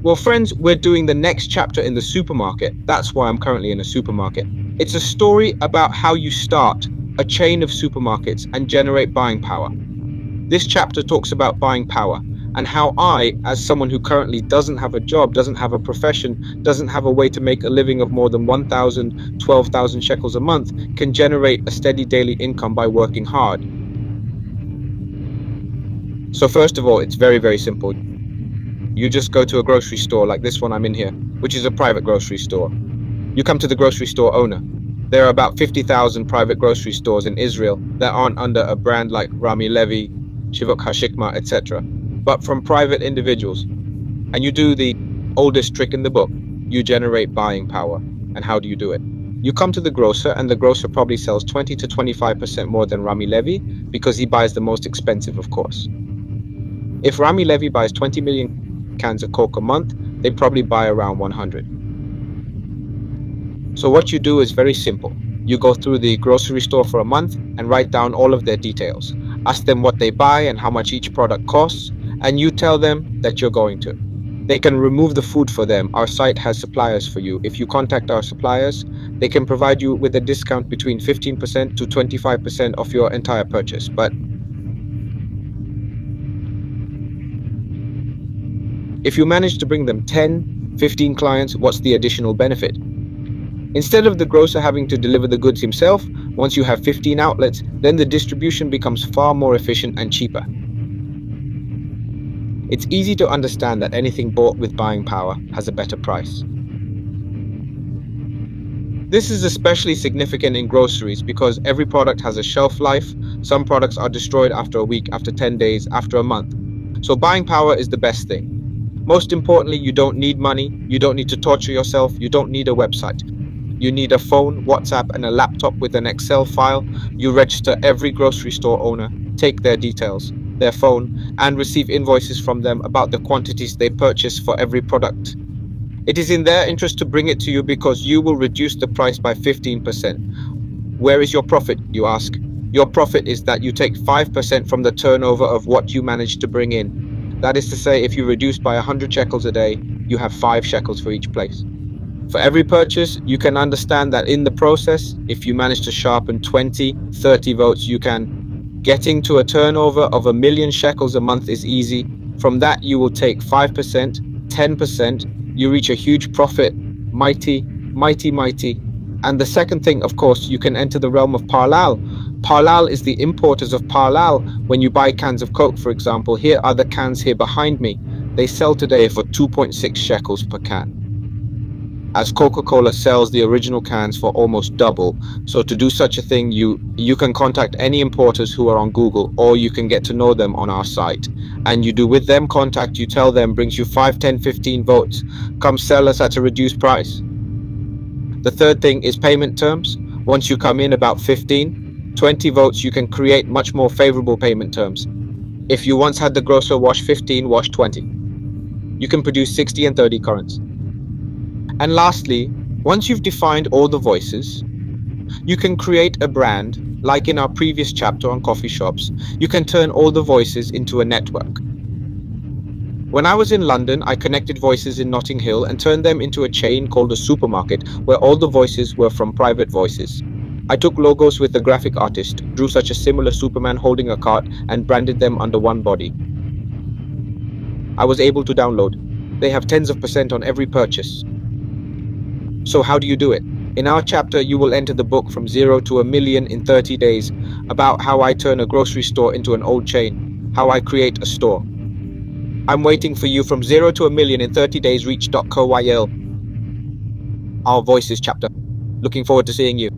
Well, friends, we're doing the next chapter in the supermarket. That's why I'm currently in a supermarket. It's a story about how you start a chain of supermarkets and generate buying power. This chapter talks about buying power and how I, as someone who currently doesn't have a job, doesn't have a profession, doesn't have a way to make a living of more than 1,000, 12,000 shekels a month, can generate a steady daily income by working hard. So first of all, it's very, very simple. You just go to a grocery store like this one I'm in here, which is a private grocery store. You come to the grocery store owner. There are about 50,000 private grocery stores in Israel that aren't under a brand like Rami Levy, Shivok Hashikma, etc., but from private individuals. And you do the oldest trick in the book. You generate buying power. And how do you do it? You come to the grocer, and the grocer probably sells 20 to 25% more than Rami Levy because he buys the most expensive, of course. If Rami Levy buys 20 million cans of Coke a month, they probably buy around 100. So what you do is very simple. You go through the grocery store for a month and write down all of their details. Ask them what they buy and how much each product costs, and you tell them that you're going to. They can remove the food for them. Our site has suppliers for you. If you contact our suppliers, they can provide you with a discount between 15% to 25% off your entire purchase. But if you manage to bring them 10, 15 clients, what's the additional benefit? Instead of the grocer having to deliver the goods himself, once you have 15 outlets, then the distribution becomes far more efficient and cheaper. It's easy to understand that anything bought with buying power has a better price. This is especially significant in groceries because every product has a shelf life. Some products are destroyed after a week, after 10 days, after a month. So buying power is the best thing. Most importantly, you don't need money, you don't need to torture yourself, you don't need a website. You need a phone, WhatsApp, and a laptop with an Excel file. You register every grocery store owner, take their details, their phone, and receive invoices from them about the quantities they purchase for every product. It is in their interest to bring it to you because you will reduce the price by 15%. Where is your profit, you ask? Your profit is that you take 5% from the turnover of what you manage to bring in. That is to say, if you reduce by 100 shekels a day, you have 5 shekels for each place. For every purchase, you can understand that in the process, if you manage to sharpen 20, 30 votes, you can. Getting to a turnover of 1 million shekels a month is easy. From that, you will take 5%, 10%, you reach a huge profit. Mighty, mighty, mighty. And the second thing, of course, you can enter the realm of Parlal. Parlal is the importers of Parlal. When you buy cans of Coke, for example, here are the cans here behind me. They sell today for 2.6 shekels per can, as Coca-Cola sells the original cans for almost double. So to do such a thing, you can contact any importers who are on Google, or you can get to know them on our site. And you do with them contact, you tell them, brings you 5, 10, 15 votes. Come sell us at a reduced price. The third thing is payment terms. Once you come in about 15, 20 votes, you can create much more favorable payment terms. If you once had the grocer wash 15, wash 20. You can produce 60 and 30 currents. And lastly, once you've defined all the voices, you can create a brand. Like in our previous chapter on coffee shops, you can turn all the voices into a network. When I was in London, I connected voices in Notting Hill and turned them into a chain called a supermarket, where all the voices were from private voices. I took logos with the graphic artist, drew such a similar Superman holding a cart, and branded them under one body. I was able to download. They have tens of % on every purchase. So how do you do it? In our chapter, you will enter the book from 0 to 1 million in 30 days, about how I turn a grocery store into an old chain, how I create a store. I'm waiting for you from 0 to 1 million in 30 days, reach.co.il. Our Voices chapter. Looking forward to seeing you.